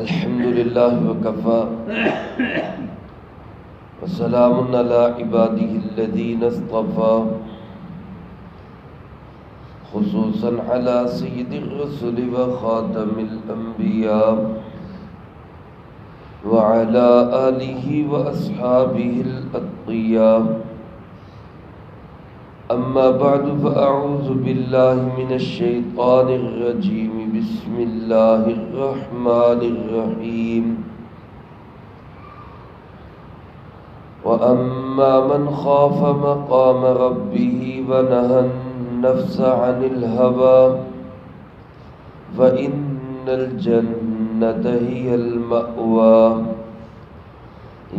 الحمد للہ وکفی وسلام علی عباده الذین اصطفى خصوصا علی سید الرسل وخاتم الانبیاء وعلى آلہ واصحابہ الاتقیاء اما بعد فاعوذ باللہ من الشیطان الرجیم بسم اللہ الرحمن الرحیم وَأَمَّا مَنْ خَافَ مَقَامَ رَبِّهِ وَنَهَى النَّفْسَ عَنِ الْهَوَى فَإِنَّ الْجَنَّةَ هِيَ الْمَأْوَى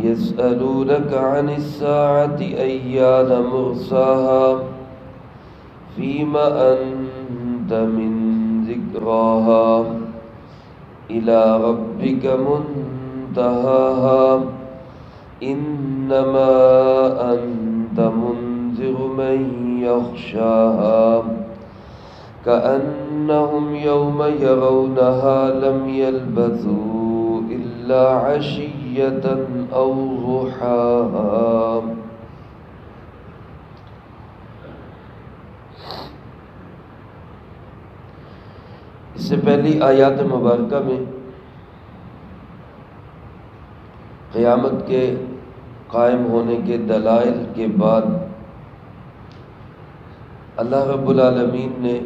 يَسْأَلُونَكَ عَنِ السَّاعَةِ أَيَّانَ مُرْسَاهَا فِيمَ أَنْتَ مِنْ ذِكْرَاهَا إِلَى رَبِّكَ مُنْتَهَاهَا إنما أنت منذر من يخشاها كأنهم يوم يرونها لم يلبثوا إلا عشية أو ضحاها. اس سے پہلی آیات مبارکہ میں قیامت کے قائم ہونے کے دلائل کے بعد اللہ رب العالمین نے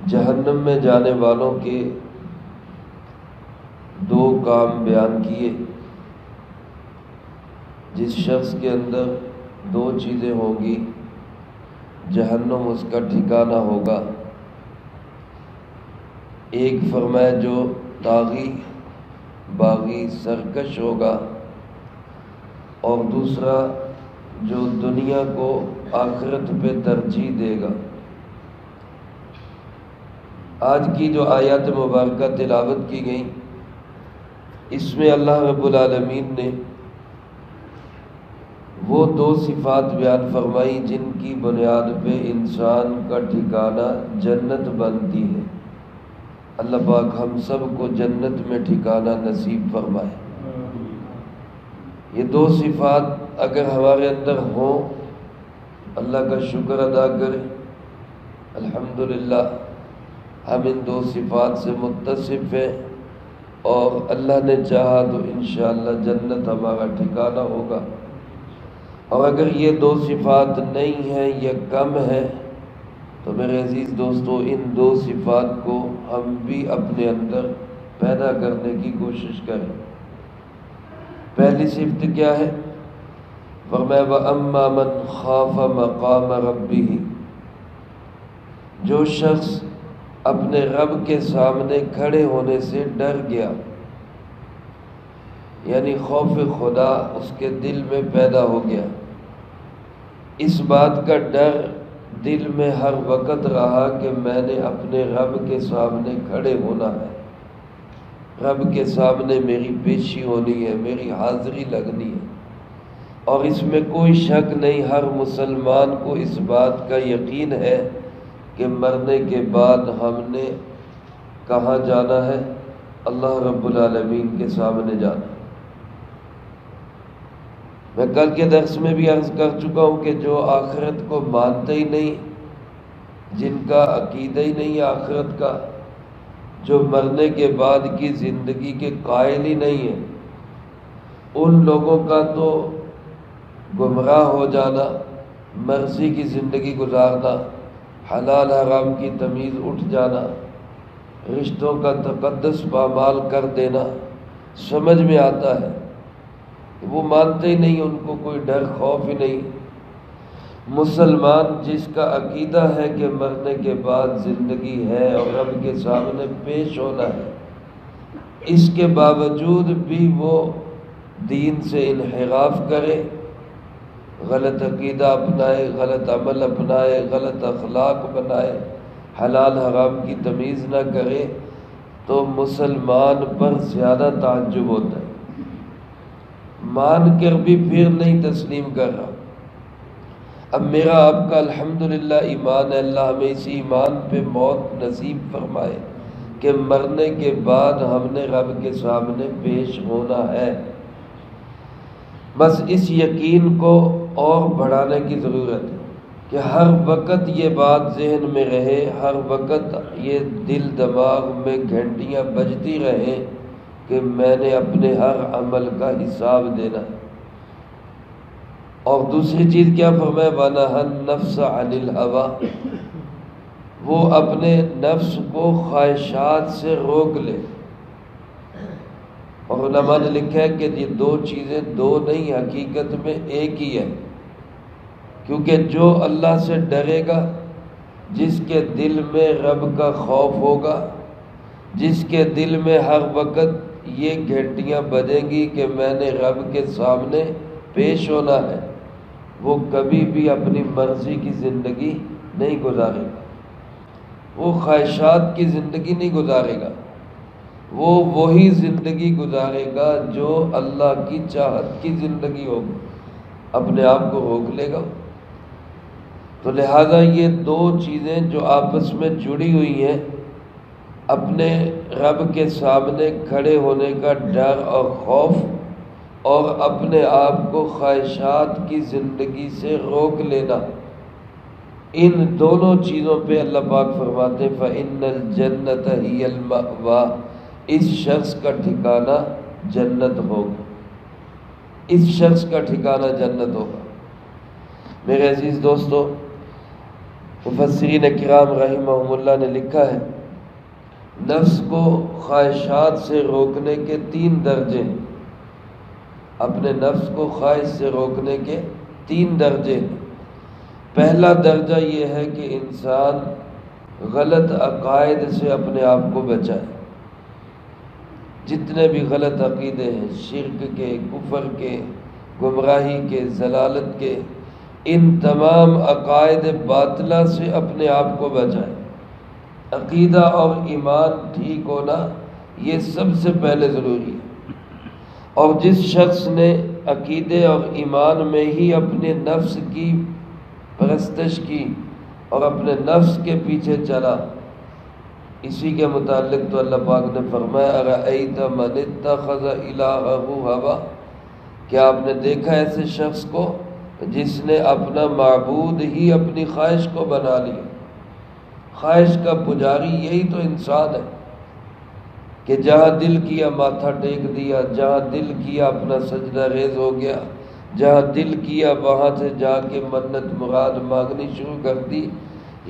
جہنم میں جانے والوں کے دو کام بیان کیے. جس شخص کے اندر دو چیزیں ہوں گی جہنم اس کا ٹھکانہ ہوگا. ایک فرمایا جو طاغی باغی سرکش ہوگا، اور دوسرا جو دنیا کو آخرت پہ ترجیح دے گا. آج کی جو آیات مبارکہ تلاوت کی گئی اس میں اللہ رب العالمین نے وہ دو صفات بیان فرمائی جن کی بنیاد پہ انسان کا ٹھکانہ جنت بنتی ہے. اللہ پاک ہم سب کو جنت میں ٹھکانہ نصیب فرمائے. یہ دو صفات اگر ہمارے اندر ہوں، اللہ کا شکر ادا کریں. الحمدللہ ہم ان دو صفات سے متصف ہیں، اور اللہ نے چاہا تو انشاءاللہ جنت ہمارا ٹھکانہ ہوگا. اور اگر یہ دو صفات نہیں ہیں یا کم ہیں تو میرے عزیز دوستو ان دو صفات کو ہم بھی اپنے اندر پیدا کرنے کی کوشش کریں. پہلی صفت کیا ہے؟ فرمایا وَأَمَّا مَنْ خَافَ مَقَامَ رَبِّهِ، جو شخص اپنے رب کے سامنے کھڑے ہونے سے ڈر گیا، یعنی خوف خدا اس کے دل میں پیدا ہو گیا. اس بات کا ڈر دل میں ہر وقت رہا کہ میں نے اپنے رب کے سامنے کھڑے ہونا ہے، رب کے سامنے میری پیشی ہونی ہے، میری حاضری لگنی ہے. اور اس میں کوئی شک نہیں، ہر مسلمان کو اس بات کا یقین ہے کہ مرنے کے بعد ہم نے کہاں جانا ہے؟ اللہ رب العالمین کے سامنے جانا. میں کل کے درس میں بھی عرض کر چکا ہوں کہ جو آخرت کو مانتے ہی نہیں، جن کا عقیدہ ہی نہیں آخرت کا، جو مرنے کے بعد کی زندگی کے قائل ہی نہیں ہیں، ان لوگوں کا تو گمراہ ہو جانا، مرضی کی زندگی گزارنا، حلال حرام کی تمیز اٹھ جانا، رشتوں کا تقدس پامال کر دینا سمجھ میں آتا ہے. وہ مانتے ہی نہیں، ان کو کوئی ڈر خوف ہی نہیں. مسلمان جس کا عقیدہ ہے کہ مرنے کے بعد زندگی ہے اور رب کے سامنے پیش ہونا ہے، اس کے باوجود بھی وہ دین سے انحراف کرے، غلط عقیدہ اپنائے، غلط عمل اپنائے، غلط اخلاق بنائے، حلال حرام کی تمیز نہ کرے، تو مسلمان پر زیادہ تعجب ہوتا ہے. مان کر بھی پھر نہیں تسلیم کر رہا. اب میرا آپ کا الحمدللہ ایمان ہے، اللہ ہمیں اسی ایمان پہ موت نصیب فرمائے. کہ مرنے کے بعد ہم نے رب کے سامنے پیش ہونا ہے۔ بس اس یقین کو اور بڑھانے کی ضرورت ہے کہ ہر وقت یہ بات ذہن میں رہے، ہر وقت یہ دل دماغ میں گھنٹیاں بجتی رہیں کہ میں نے اپنے ہر عمل کا حساب دینا ہے۔ اور دوسری چیز کیا فرمایا؟ وَنَهَى النَّفْسَ عَنِ الْهَوَىٰ، وہ اپنے نفس کو خواہشات سے روک لے۔ اور علماء نے لکھا ہے کہ یہ دو چیزیں دو نہیں، حقیقت میں ایک ہی ہے، کیونکہ جو اللہ سے ڈرے گا، جس کے دل میں رب کا خوف ہوگا، جس کے دل میں ہر وقت یہ گھنٹیاں بجیں گی کہ میں نے رب کے سامنے پیش ہونا ہے، وہ کبھی بھی اپنی مرضی کی زندگی نہیں گزارے گا، وہ خواہشات کی زندگی نہیں گزارے گا، وہ وہی زندگی گزارے گا جو اللہ کی چاہت کی زندگی ہوگی، اپنے آپ کو روک لے گا۔ تو لہذا یہ دو چیزیں جو آپس میں جڑی ہوئی ہیں، اپنے رب کے سامنے کھڑے ہونے کا ڈر اور خوف، اور اپنے آپ کو خواہشات کی زندگی سے روک لینا، ان دونوں چیزوں پہ اللہ پاک فرماتے ہیں فَإِنَّ الْجَنَّةَ هِيَ الْمَأْوَىٰ، اس شخص کا ٹھکانہ جنت ہوگا، اس شخص کا ٹھکانہ جنت ہوگا۔ میرے عزیز دوستو، مفسرین کرام رحمہم اللہ نے لکھا ہے نفس کو خواہشات سے روکنے کے 3 درجے ہیں، اپنے نفس کو خواہش سے روکنے کے 3 درجے ہیں۔ پہلا درجہ یہ ہے کہ انسان غلط عقائد سے اپنے آپ کو بچائے، جتنے بھی غلط عقیدے ہیں، شرک کے، کفر کے، گمراہی کے، ضلالت کے، ان تمام عقائد باطلہ سے اپنے آپ کو بچائے۔ عقیدہ اور ایمان ٹھیک ہونا یہ سب سے پہلے ضروری ہے، اور جس شخص نے عقیدے اور ایمان میں ہی اپنے نفس کی پرستش کی اور اپنے نفس کے پیچھے چلا، اسی کے متعلق تو اللہ پاک نے فرمایا اَرَأَيْتَ مَنِ اتَّخَذَ إِلَٰهَهُ هَوَىٰ، کیا آپ نے دیکھا ایسے شخص کو جس نے اپنا معبود ہی اپنی خواہش کو بنا لی؟ خواہش کا پجاری یہی تو انسان ہے کہ جہاں دل کیا ماتھا ٹیک دیا، جہاں دل کیا اپنا سجدہ ریز ہو گیا، جہاں دل کیا وہاں سے جا کے منت مراد مانگنی شروع کر دی۔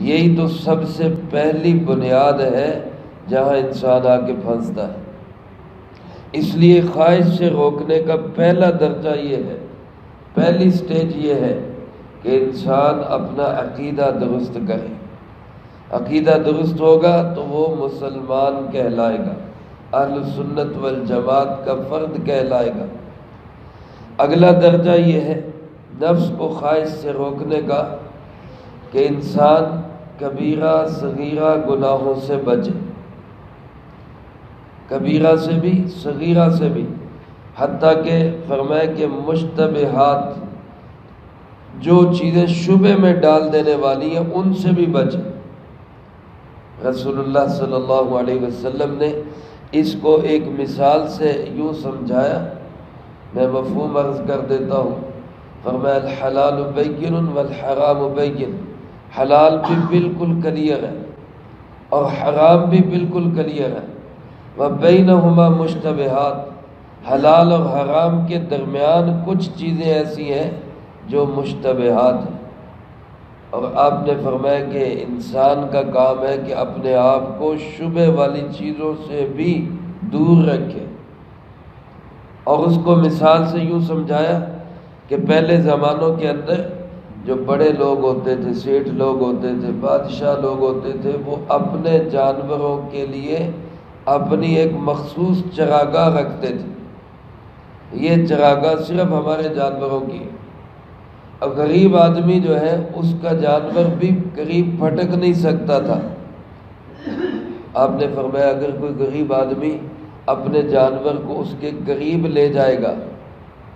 یہی تو سب سے پہلی بنیاد ہے جہاں انسان آ کے پھنستا ہے۔ اس لیے خواہش سے روکنے کا پہلا درجہ یہ ہے، پہلی سٹیج یہ ہے کہ انسان اپنا عقیدہ درست کرے۔ عقیدہ درست ہوگا تو وہ مسلمان کہلائے گا، اہل سنت والجماعت کا فرد کہلائے گا۔ اگلا درجہ یہ ہے نفس کو خواہش سے روکنے کا کہ انسان کبیرہ صغیرہ گناہوں سے بچے، کبیرہ سے بھی صغیرہ سے بھی، حتیٰ کہ فرمائے کہ مشتبہات، جو چیزیں شبہ میں ڈال دینے والی ہیں ان سے بھی بچے۔ رسول اللہ صلی اللہ علیہ وسلم نے اس کو ایک مثال سے یوں سمجھایا، میں مفہوم عرض کر دیتا ہوں۔ فرمایا الحلال بین والحرام بین، حلال بھی بالکل کلیئر ہے اور حرام بھی بالکل کلیئر ہے، وبینہما مشتبہات، حلال اور حرام کے درمیان کچھ چیزیں ایسی ہیں جو مشتبہات ہیں۔ اور آپ نے فرمایا کہ انسان کا کام ہے کہ اپنے آپ کو شبہ والی چیزوں سے بھی دور رکھے، اور اس کو مثال سے یوں سمجھایا کہ پہلے زمانوں کے اندر جو بڑے لوگ ہوتے تھے، سیٹھ لوگ ہوتے تھے، بادشاہ لوگ ہوتے تھے، وہ اپنے جانوروں کے لیے اپنی ایک مخصوص چراگاہ رکھتے تھے۔ یہ چراگاہ صرف ہمارے جانوروں کی ہے، اور غریب آدمی جو ہے اس کا جانور بھی قریب پھٹک نہیں سکتا تھا۔ آپ نے فرمایا اگر کوئی غریب آدمی اپنے جانور کو اس کے قریب لے جائے گا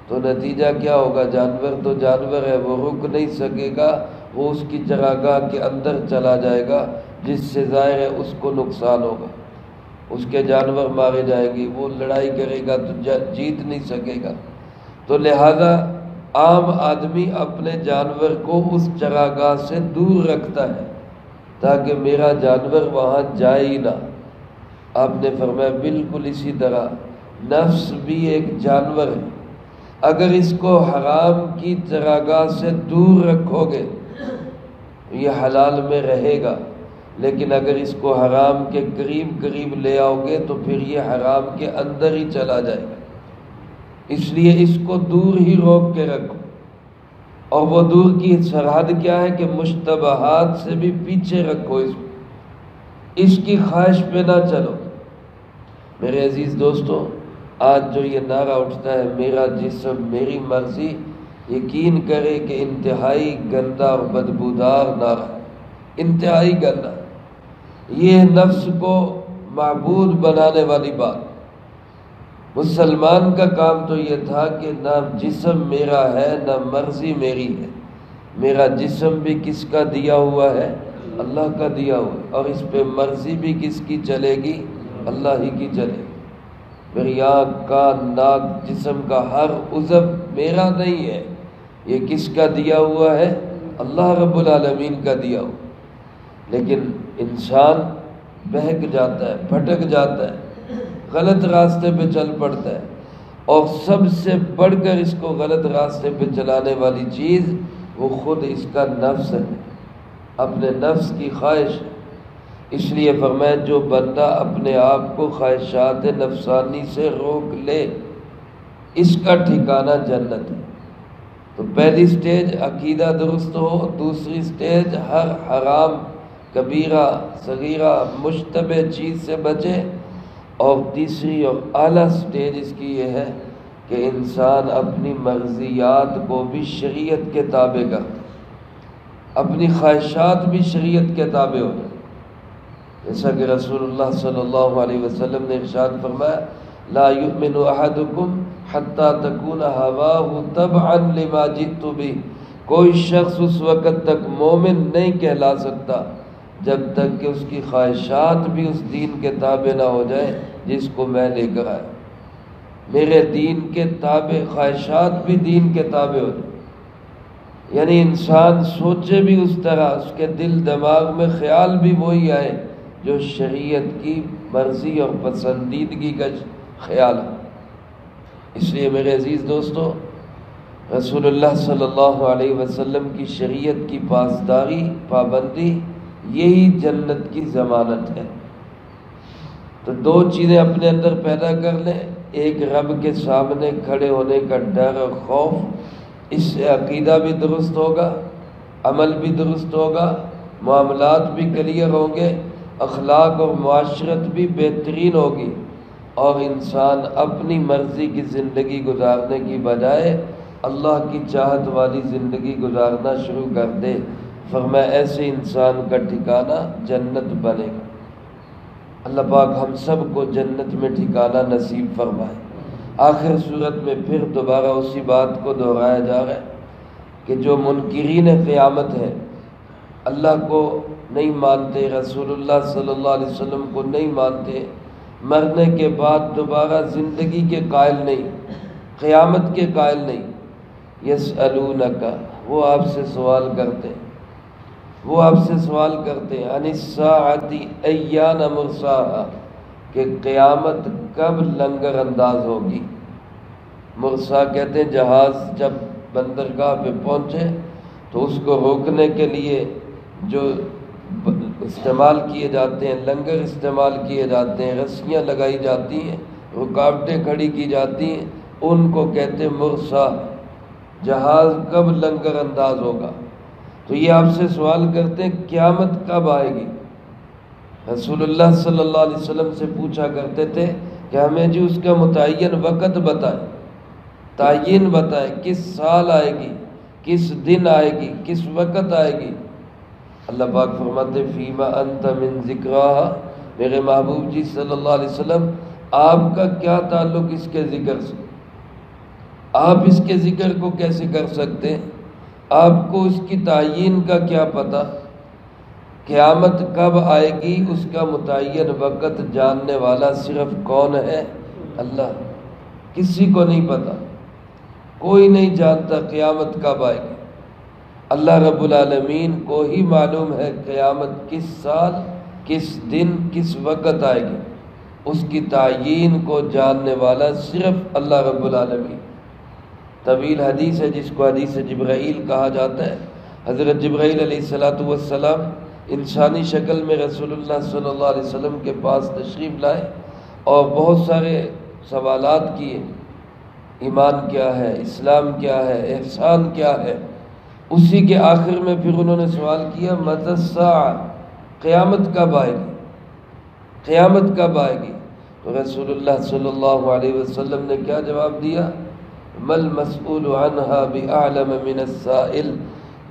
تو نتیجہ کیا ہوگا؟ جانور تو جانور ہے، وہ رک نہیں سکے گا، وہ اس کی چراگاہ کے اندر چلا جائے گا، جس سے ظاہر ہے اس کو نقصان ہوگا۔ اس کے جانور مارے جائیں گے، وہ لڑائی کرے گا تو جیت نہیں سکے گا۔ تو لہذا عام آدمی اپنے جانور کو اس چراگاہ سے دور رکھتا ہے تاکہ میرا جانور وہاں جائے ہی نہ۔ آپ نے فرمایا بالکل اسی طرح نفس بھی ایک جانور ہے، اگر اس کو حرام کی چراگاہ سے دور رکھو گے یہ حلال میں رہے گا، لیکن اگر اس کو حرام کے قریب قریب لے آؤ گے تو پھر یہ حرام کے اندر ہی چلا جائے گا۔ اس لیے اس کو دور ہی روک کے رکھو، اور وہ دور کی سرحد کیا ہے کہ مشتبہات سے بھی پیچھے رکھو، اس کی خواہش پہ نہ چلو۔ میرے عزیز دوستو، آج جو یہ نعرہ اٹھتا ہے میرا جسم میری مرضی، یقین کرے کہ انتہائی گندا اور بدبودار نعرہ ہے، انتہائی گندا۔ یہ نفس کو معبود بنانے والی بات۔ مسلمان کا کام تو یہ تھا کہ نہ جسم میرا ہے نہ مرضی میری ہے، میرا جسم بھی کس کا دیا ہوا ہے؟ اللہ کا دیا ہوا ہے، اور اس پہ مرضی بھی کس کی چلے گی؟ اللہ ہی کی چلے گی۔ میری آنکھ، کان، ناک، جسم کا ہر عضو میرا نہیں ہے، یہ کس کا دیا ہوا ہے؟ اللہ رب العالمین کا دیا ہوا۔ لیکن انسان بہک جاتا ہے، بھٹک جاتا ہے، غلط راستے پہ چل پڑتا ہے، اور سب سے بڑھ کر اس کو غلط راستے پہ چلانے والی چیز وہ خود اس کا نفس ہے، اپنے نفس کی خواہش ہے۔ اس لیے فرمایا جو بندہ اپنے آپ کو خواہشات نفسانی سے روک لے اس کا ٹھکانہ جنت ہے۔ تو پہلی سٹیج عقیدہ درست ہو، دوسری سٹیج ہر حرام، کبیرہ، صغیرہ، مشتبہ چیز سے بچے، اور تیسری اور اعلیٰ سٹیج اس کی یہ ہے کہ انسان اپنی مرضیات کو بھی شریعت کے تابع کر، اپنی خواہشات بھی شریعت کے تابع ہو جائے۔ جیسا کہ رسول اللہ صلی اللہ علیہ وسلم نے ارشاد فرمایا لا یؤمن احدکم حتی تکون ہواہ تبعا لما جئت بہ، کوئی شخص اس وقت تک مومن نہیں کہلا سکتا جب تک کہ اس کی خواہشات بھی اس دین کے تابع نہ ہو جائے جس کو میں لے کر آیا۔ میرے دین کے تابع خواہشات بھی دین کے تابع ہو جائے، یعنی انسان سوچے بھی اس طرح، اس کے دل دماغ میں خیال بھی وہی آئے جو شریعت کی مرضی اور پسندیدگی کا خیال ہے۔ اس لیے میرے عزیز دوستو، رسول اللہ صلی اللہ علیہ وسلم کی شریعت کی پاسداری، پابندی، یہی جنت کی ضمانت ہے۔ تو دو چیزیں اپنے اندر پیدا کر لیں، ایک رب کے سامنے کھڑے ہونے کا ڈر اور خوف، اس سے عقیدہ بھی درست ہوگا، عمل بھی درست ہوگا، معاملات بھی کلیئر ہوں گے، اخلاق اور معاشرت بھی بہترین ہوگی، اور انسان اپنی مرضی کی زندگی گزارنے کی بجائے اللہ کی چاہت والی زندگی گزارنا شروع کر دے۔ فرمایا ایسے انسان کا ٹھکانہ جنت بنے گا۔ اللہ پاک ہم سب کو جنت میں ٹھکانہ نصیب فرمائے۔ آخر صورت میں پھر دوبارہ اسی بات کو دہرایا جا رہا ہے کہ جو منکرین قیامت ہے، اللہ کو نہیں مانتے، رسول اللہ صلی اللہ علیہ وسلم کو نہیں مانتے، مرنے کے بعد دوبارہ زندگی کے قائل نہیں، قیامت کے قائل نہیں، یسألونک، وہ آپ سے سوال کرتے ہیں، وہ آپ سے سوال کرتے ہیں عن الساعۃ ایان مرساہا، کہ قیامت کب لنگر انداز ہوگی۔ مرسا کہتے ہیں جہاز جب بندرگاہ پہ پہنچے تو اس کو روکنے کے لیے جو استعمال کیے جاتے ہیں، لنگر استعمال کیے جاتے ہیں، رسیاں لگائی جاتی ہیں، رکاوٹیں کھڑی کی جاتی ہیں، ان کو کہتے ہیں مرسا۔ جہاز کب لنگر انداز ہوگا؟ تو یہ آپ سے سوال کرتے ہیں قیامت کب آئے گی؟ رسول اللہ صلی اللہ علیہ وسلم سے پوچھا کرتے تھے کہ ہمیں جی اس کا متعین وقت بتائیں، تعین بتائیں، کس سال آئے گی، کس دن آئے گی، کس وقت آئے گی۔ اللہ پاک فرماتے فیما انت من ذکراہا، میرے محبوب جی صلی اللہ علیہ وسلم آپ کا کیا تعلق اس کے ذکر سے؟ آپ اس کے ذکر کو کیسے کر سکتے ہیں؟ آپ کو اس کی تعین کا کیا پتہ؟ قیامت کب آئے گی اس کا متعین وقت جاننے والا صرف کون ہے؟ اللہ۔ کسی کو نہیں پتا، کوئی نہیں جانتا قیامت کب آئے گی۔ اللہ رب العالمین کو ہی معلوم ہے قیامت کس سال، کس دن، کس وقت آئے گی۔ اس کی تعیین کو جاننے والا صرف اللہ رب العالمین۔ طویل حدیث ہے جس کو حدیث جبرائیل کہا جاتا ہے۔ حضرت جبرائیل علیہ السلام انسانی شکل میں رسول اللہ صلی اللہ علیہ وسلم کے پاس تشریف لائے اور بہت سارے سوالات کیے، ایمان کیا ہے، اسلام کیا ہے، احسان کیا ہے۔ اسی کے آخر میں پھر انہوں نے سوال کیا متی الساعہ، قیامت کب آئے گی، قیامت کب آئے گی؟ تو رسول اللہ صلی اللہ علیہ وسلم نے کیا جواب دیا؟ مل مسئول عنہا بأعلم من السائل،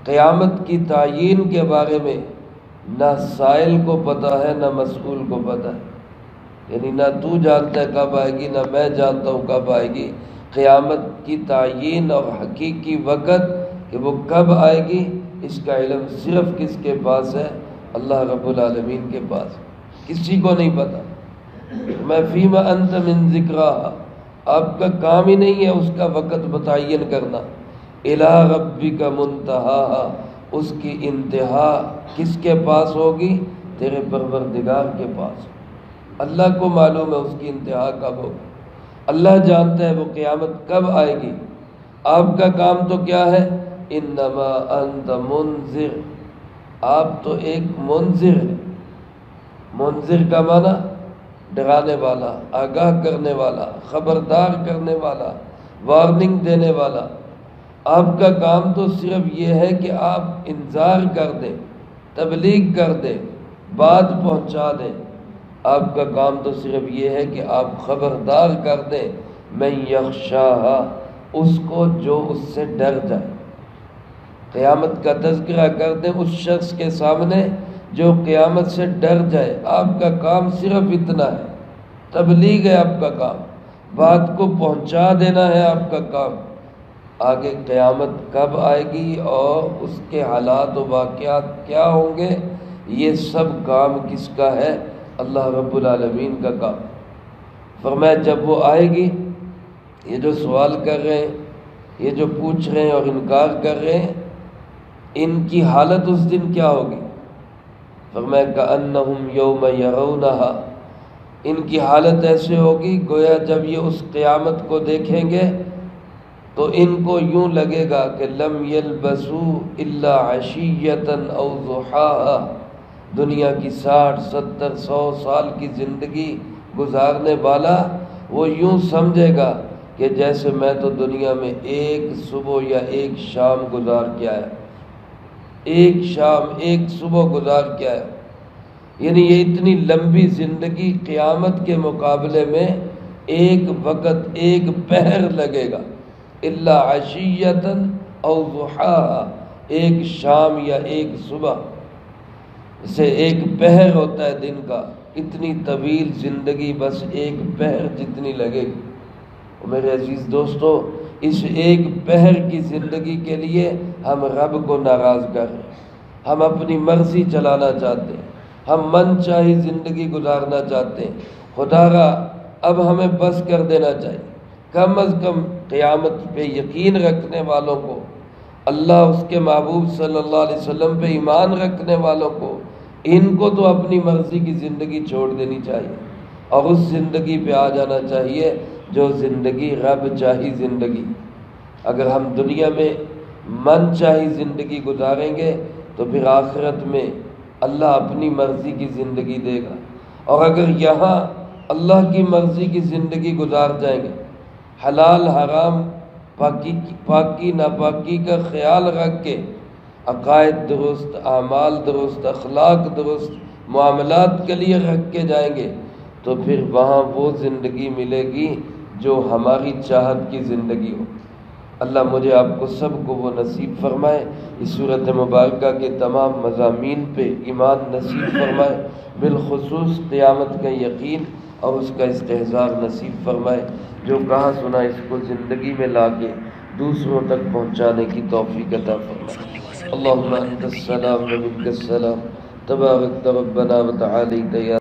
قیامت کی تعیین کے بارے میں نہ سائل کو پتہ ہے نہ مسئول کو پتہ ہے، یعنی نہ تو جانتا ہے کب آئے گی نہ میں جانتا ہوں کب آئے گی۔ قیامت کی تعیین اور حقیقی وقت کہ وہ کب آئے گی اس کا علم صرف کس کے پاس ہے؟ اللہ رب العالمین کے پاس، کسی کو نہیں پتا۔ میں فیما انت من ذکرہا، آپ کا کام ہی نہیں ہے اس کا وقت متعین کرنا۔ الی ربک منتہاہا، اس کی انتہا کس کے پاس ہوگی؟ تیرے پروردگار کے پاس۔ اللہ کو معلوم ہے اس کی انتہا کب ہوگی، اللہ جانتا ہے وہ قیامت کب آئے گی۔ آپ کا کام تو کیا ہے؟ انما انت منذر، آپ تو ایک منذر ہیں۔ منذر کا معنی ڈرانے والا، آگاہ کرنے والا، خبردار کرنے والا، وارننگ دینے والا۔ آپ کا کام تو صرف یہ ہے کہ آپ انذار کر دیں، تبلیغ کر دیں، بات پہنچا دیں۔ آپ کا کام تو صرف یہ ہے کہ آپ خبردار کر دیں من یخشاہا، اس کو جو اس سے ڈر جائے۔ قیامت کا تذکرہ کر دیں اس شخص کے سامنے جو قیامت سے ڈر جائے۔ آپ کا کام صرف اتنا ہے، تبلیغ ہے آپ کا کام، بات کو پہنچا دینا ہے آپ کا کام۔ آگے قیامت کب آئے گی اور اس کے حالات و واقعات کیا ہوں گے، یہ سب کام کس کا ہے؟ اللہ رب العالمین کا کام۔ فرمایا جب وہ آئے گی، یہ جو سوال کر رہے ہیں، یہ جو پوچھ رہے ہیں اور انکار کر رہے ہیں، ان کی حالت اس دن کیا ہوگی؟ فرمایا کأنہم یوم یرونہا، ان کی حالت ایسے ہوگی گویا جب یہ اس قیامت کو دیکھیں گے تو ان کو یوں لگے گا کہ لم یلبسوا الا عشیۃ او ضحاہا، دنیا کی 60 70 100 سال کی زندگی گزارنے والا وہ یوں سمجھے گا کہ جیسے میں تو دنیا میں ایک صبح یا ایک شام گزار کے آیا، ایک شام ایک صبح گزار کے آیا۔ یعنی یہ اتنی لمبی زندگی قیامت کے مقابلے میں ایک وقت، ایک پہر لگے گا۔ الا عشیۃ او ضحاہا، ایک شام یا ایک صبح سے ایک پہر ہوتا ہے دن کا، اتنی طویل زندگی بس ایک پہر جتنی لگے گی۔ میرے عزیز دوستو، اس ایک پہر کی زندگی کے لیے ہم رب کو ناراض کر رہے ہیں، ہم اپنی مرضی چلانا چاہتے ہیں، ہم من چاہی زندگی گزارنا چاہتے ہیں۔ خدا را اب ہمیں بس کر دینا چاہیے۔ کم از کم قیامت پہ یقین رکھنے والوں کو، اللہ اس کے محبوب صلی اللہ علیہ وسلم پہ ایمان رکھنے والوں کو، ان کو تو اپنی مرضی کی زندگی چھوڑ دینی چاہیے اور اس زندگی پہ آ جانا چاہیے جو زندگی رب چاہی زندگی۔ اگر ہم دنیا میں من چاہی زندگی گزاریں گے تو پھر آخرت میں اللہ اپنی مرضی کی زندگی دے گا، اور اگر یہاں اللہ کی مرضی کی زندگی گزار جائیں گے، حلال حرام، پاکی ناپاکی کا خیال رکھ کے، عقائد درست، اعمال درست، اخلاق درست، معاملات کے لیے رکھ کے جائیں گے تو پھر وہاں وہ زندگی ملے گی جو ہماری چاہت کی زندگی ہو۔ اللہ مجھے آپ کو سب کو وہ نصیب فرمائے، اس صورت مبارکہ کے تمام مضامین پہ ایمان نصیب فرمائے، بالخصوص قیامت کا یقین اور اس کا استحضار نصیب فرمائے۔ جو کہا سنا اس کو زندگی میں لا کے دوسروں تک پہنچانے کی توفیق عطا فرمائے۔ اللہم انت السلام و منک السلام تبارک ربنا و تعالیت یا